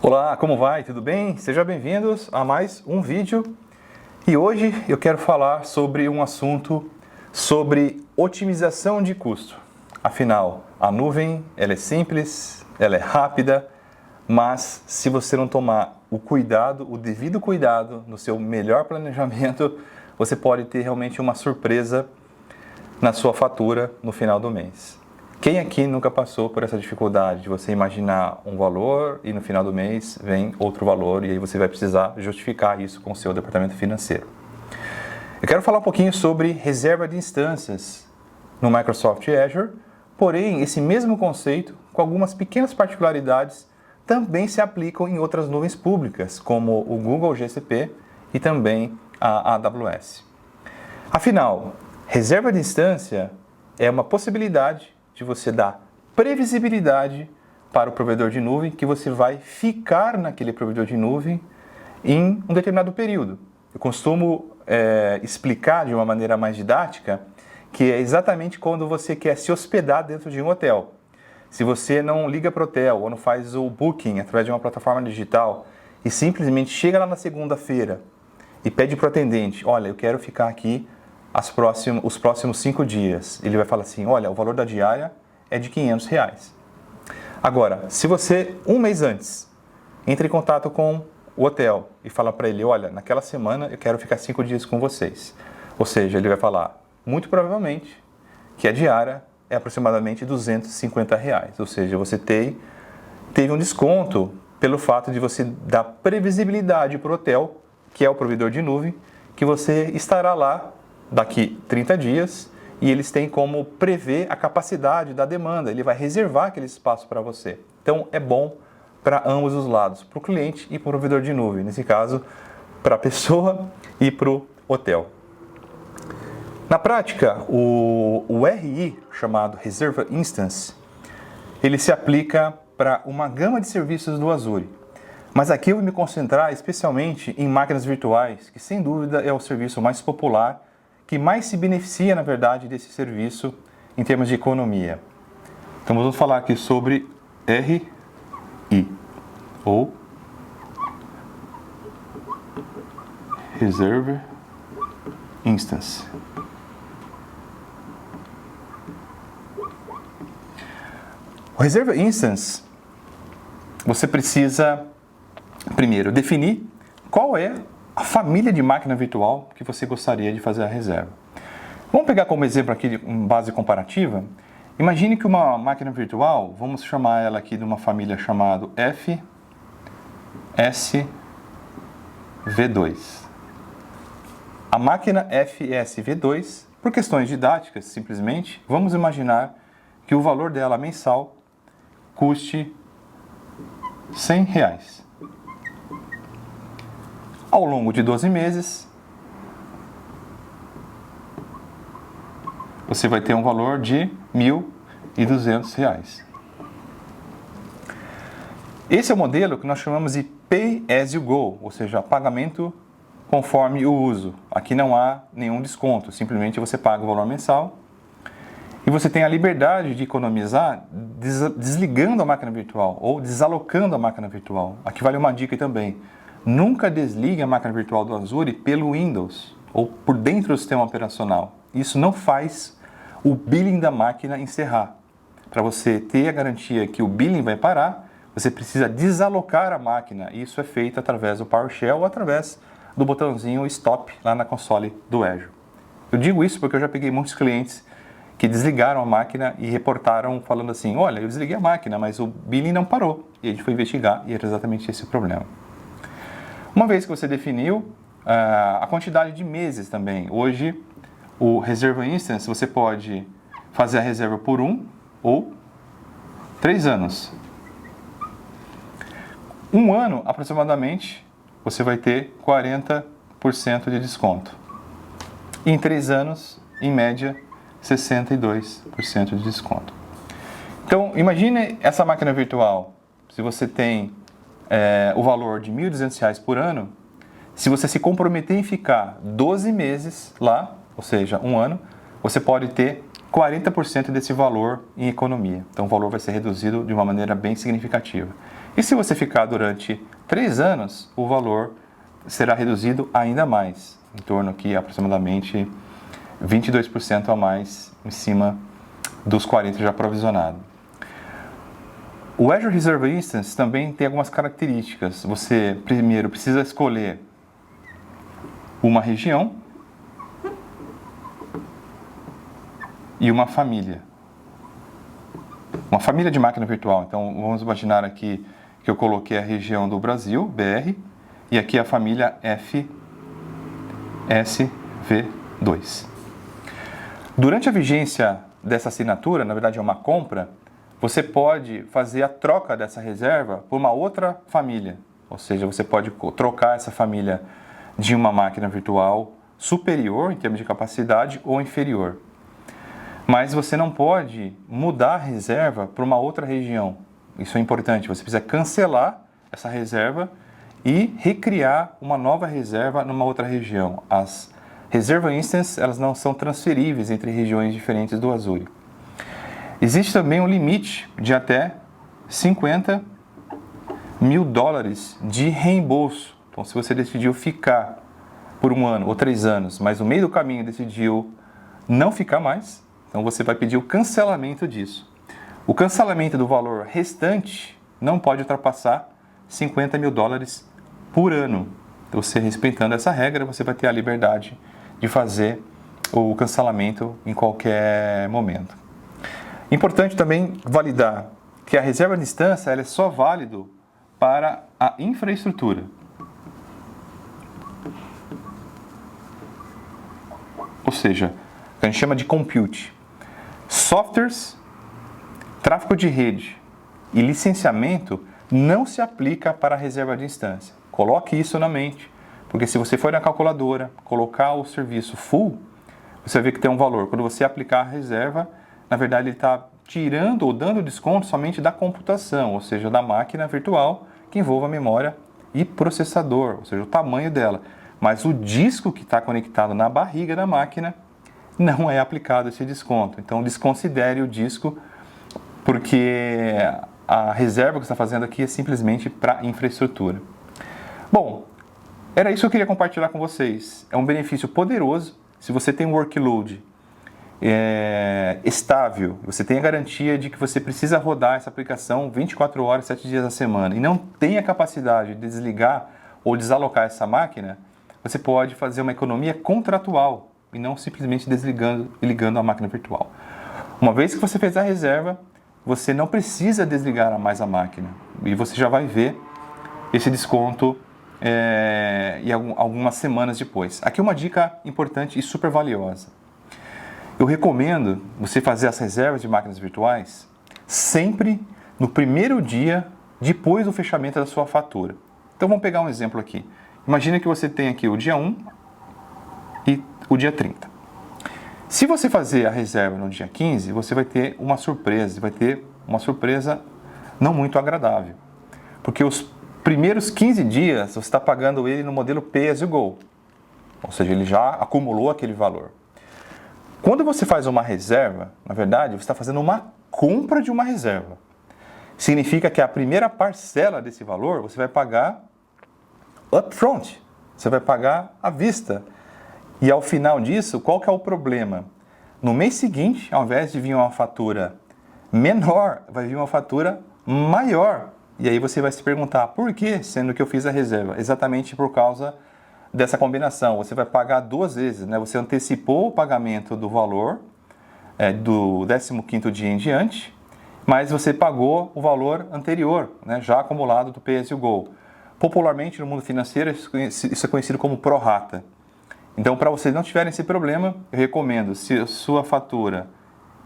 Olá, como vai? Tudo bem? Sejam bem-vindos a mais um vídeo. E hoje eu quero falar sobre um assunto sobre otimização de custo. Afinal, a nuvem, ela é simples, ela é rápida, mas se você não tomar o devido cuidado no seu melhor planejamento, você pode ter realmente uma surpresa na sua fatura no final do mês. Quem aqui nunca passou por essa dificuldade de você imaginar um valor e no final do mês vem outro valor e aí você vai precisar justificar isso com o seu departamento financeiro? Eu quero falar um pouquinho sobre reserva de instâncias no Microsoft Azure, porém esse mesmo conceito, com algumas pequenas particularidades, também se aplicam em outras nuvens públicas, como o Google GCP e também a AWS. Afinal, reserva de instância é uma possibilidade de você dar previsibilidade para o provedor de nuvem que você vai ficar naquele provedor de nuvem em um determinado período. Eu costumo explicar de uma maneira mais didática que é exatamente quando você quer se hospedar dentro de um hotel. Se você não liga para o hotel ou não faz o booking através de uma plataforma digital e simplesmente chega lá na segunda-feira e pede para o atendente, olha, eu quero ficar aqui os próximos 5 dias. Ele vai falar assim, olha, o valor da diária é de R$500. Agora, se você, um mês antes, entra em contato com o hotel e fala para ele, olha, naquela semana eu quero ficar 5 dias com vocês. Ou seja, ele vai falar, muito provavelmente, que a diária é aproximadamente R$250. Ou seja, você teve um desconto pelo fato de você dar previsibilidade para o hotel, que é o provedor de nuvem, que você estará lá daqui 30 dias e eles têm como prever a capacidade da demanda, ele vai reservar aquele espaço para você. Então é bom para ambos os lados, para o cliente e para o provedor de nuvem, nesse caso para a pessoa e para o hotel. Na prática, o RI, chamado Reserva Instance, ele se aplica para uma gama de serviços do Azure. Mas aqui eu vou me concentrar especialmente em máquinas virtuais, que sem dúvida é o serviço mais popular, que mais se beneficia, na verdade, desse serviço em termos de economia. Então, vamos falar aqui sobre RI, ou Reserve Instance. O Reserve Instance, você precisa, primeiro, definir qual é a família de máquina virtual que você gostaria de fazer a reserva. Vamos pegar como exemplo aqui, em base comparativa. Imagine que uma máquina virtual, vamos chamar ela aqui de uma família chamada FSV2. A máquina FSV2, por questões didáticas, simplesmente, vamos imaginar que o valor dela mensal custe R$100. Ao longo de 12 meses, você vai ter um valor de R$1.200. Esse é o modelo que nós chamamos de Pay as you go, ou seja, pagamento conforme o uso. Aqui não há nenhum desconto, simplesmente você paga o valor mensal e você tem a liberdade de economizar desligando a máquina virtual ou desalocando a máquina virtual. Aqui vale uma dica também. Nunca desligue a máquina virtual do Azure pelo Windows ou por dentro do sistema operacional. Isso não faz o billing da máquina encerrar. Para você ter a garantia que o billing vai parar, você precisa desalocar a máquina. Isso é feito através do PowerShell ou através do botãozinho Stop lá na console do Azure. Eu digo isso porque eu já peguei muitos clientes que desligaram a máquina e reportaram falando assim, olha, eu desliguei a máquina, mas o billing não parou. E a gente foi investigar e era exatamente esse o problema. Uma vez que você definiu a quantidade de meses também, hoje o Reserva Instance você pode fazer a reserva por 1 ou 3 anos. 1 ano aproximadamente você vai ter 40% de desconto. E em 3 anos, em média, 62% de desconto. Então imagine essa máquina virtual, se você tem o valor de R$1.200 por ano, se você se comprometer em ficar 12 meses lá, ou seja, 1 ano, você pode ter 40% desse valor em economia. Então o valor vai ser reduzido de uma maneira bem significativa. E se você ficar durante 3 anos, o valor será reduzido ainda mais, em torno aqui aproximadamente 22% a mais em cima dos 40 já provisionados. O Azure Reserve Instance também tem algumas características. Você primeiro precisa escolher uma região e uma família. Uma família de máquina virtual. Então vamos imaginar aqui que eu coloquei a região do Brasil, BR, e aqui a família FSV2. Durante a vigência dessa assinatura, na verdade é uma compra, você pode fazer a troca dessa reserva por uma outra família. Ou seja, você pode trocar essa família de uma máquina virtual superior em termos de capacidade ou inferior. Mas você não pode mudar a reserva para uma outra região. Isso é importante. Você precisa cancelar essa reserva e recriar uma nova reserva numa outra região. As Reserve Instances, elas não são transferíveis entre regiões diferentes do Azure. Existe também um limite de até $50 mil de reembolso. Então, se você decidiu ficar por 1 ano ou 3 anos, mas no meio do caminho decidiu não ficar mais, então você vai pedir o cancelamento disso. O cancelamento do valor restante não pode ultrapassar $50 mil por ano. Então, você respeitando essa regra, você vai ter a liberdade de fazer o cancelamento em qualquer momento. Importante também validar que a reserva de instância ela é só válido para a infraestrutura. Ou seja, que a gente chama de compute. Softwares, tráfego de rede e licenciamento não se aplica para a reserva de instância. Coloque isso na mente, porque se você for na calculadora, colocar o serviço full, você vai ver que tem um valor. Quando você aplicar a reserva, na verdade ele está tirando ou dando desconto somente da computação, ou seja, da máquina virtual que envolva memória e processador, ou seja, o tamanho dela. Mas o disco que está conectado na barriga da máquina não é aplicado esse desconto. Então desconsidere o disco, porque a reserva que você está fazendo aqui é simplesmente para infraestrutura. Bom, era isso que eu queria compartilhar com vocês. É um benefício poderoso. Se você tem um workload estável, você tem a garantia de que você precisa rodar essa aplicação 24 horas, 7 dias na semana e não tem a capacidade de desligar ou desalocar essa máquina, você pode fazer uma economia contratual e não simplesmente desligando e ligando a máquina virtual. Uma vez que você fez a reserva, você não precisa desligar mais a máquina e você já vai ver esse desconto e algumas semanas depois. Aqui uma dica importante e super valiosa. Eu recomendo você fazer as reservas de máquinas virtuais sempre no primeiro dia depois do fechamento da sua fatura. Então vamos pegar um exemplo aqui. Imagina que você tem aqui o dia 1 e o dia 30. Se você fazer a reserva no dia 15, você vai ter uma surpresa não muito agradável. Porque os primeiros 15 dias você está pagando ele no modelo Pay As You Go. Ou seja, ele já acumulou aquele valor. Quando você faz uma reserva, na verdade, você está fazendo uma compra de uma reserva. Significa que a primeira parcela desse valor você vai pagar upfront. Você vai pagar à vista. E ao final disso, qual que é o problema? No mês seguinte, ao invés de vir uma fatura menor, vai vir uma fatura maior. E aí você vai se perguntar, por que, sendo que eu fiz a reserva? Exatamente por causa dessa combinação. Você vai pagar 2 vezes, né? Você antecipou o pagamento do valor do 15º dia em diante, mas você pagou o valor anterior, né? Já acumulado do Pay As You Go. Popularmente no mundo financeiro isso é conhecido como prorata. Então, para vocês não tiverem esse problema, eu recomendo, se a sua fatura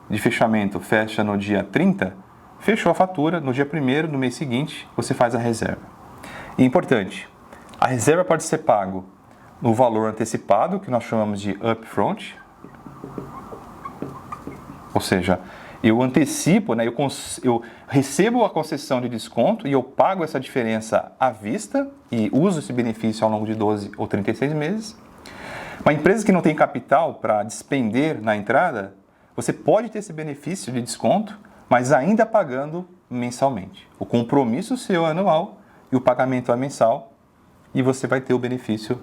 de fechamento fecha no dia 30, fechou a fatura, no dia 1º do mês seguinte, você faz a reserva. E importante, a reserva pode ser pago no valor antecipado, que nós chamamos de upfront, ou seja, eu antecipo, né, eu recebo a concessão de desconto e eu pago essa diferença à vista e uso esse benefício ao longo de 12 ou 36 meses. Uma empresa que não tem capital para despender na entrada, você pode ter esse benefício de desconto, mas ainda pagando mensalmente. O compromisso seu é anual e o pagamento é mensal, e você vai ter o benefício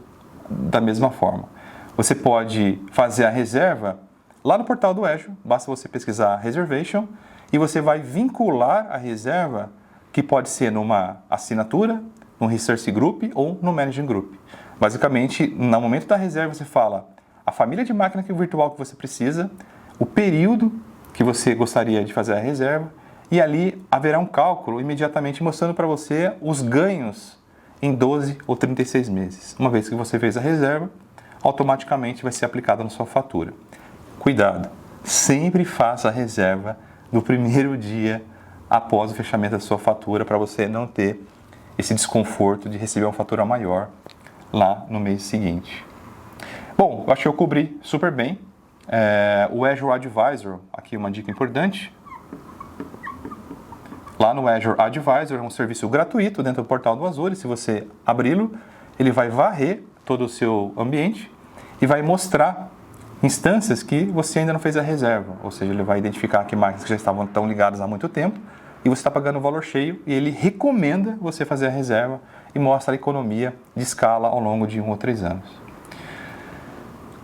da mesma forma. Você pode fazer a reserva lá no portal do Azure, basta você pesquisar Reservation, e você vai vincular a reserva, que pode ser numa assinatura, no Research Group ou no Managing Group. Basicamente, no momento da reserva, você fala a família de máquina virtual que você precisa, o período que você gostaria de fazer a reserva, e ali haverá um cálculo imediatamente mostrando para você os ganhos em 12 ou 36 meses. Uma vez que você fez a reserva, automaticamente vai ser aplicada na sua fatura. Cuidado, sempre faça a reserva no primeiro dia após o fechamento da sua fatura, para você não ter esse desconforto de receber uma fatura maior lá no mês seguinte. Bom, eu acho que eu cobri super bem. O Azure Advisor, aqui uma dica importante. Lá no Azure Advisor é um serviço gratuito dentro do portal do Azure. Se você abri-lo, ele vai varrer todo o seu ambiente e vai mostrar instâncias que você ainda não fez a reserva. Ou seja, ele vai identificar que máquinas que já estavam tão ligadas há muito tempo e você está pagando o valor cheio, e ele recomenda você fazer a reserva e mostra a economia de escala ao longo de 1 ou 3 anos.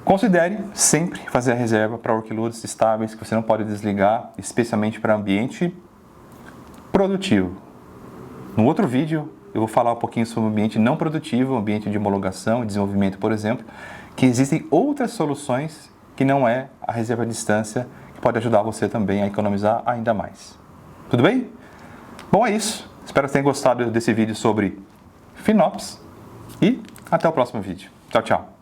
Considere sempre fazer a reserva para workloads estáveis que você não pode desligar, especialmente para ambiente produtivo. No outro vídeo eu vou falar um pouquinho sobre o ambiente não produtivo, ambiente de homologação e desenvolvimento, por exemplo, que existem outras soluções que não é a reserva à distância, que pode ajudar você também a economizar ainda mais. Tudo bem? Bom, é isso. Espero que tenham gostado desse vídeo sobre FinOps e até o próximo vídeo. Tchau, tchau.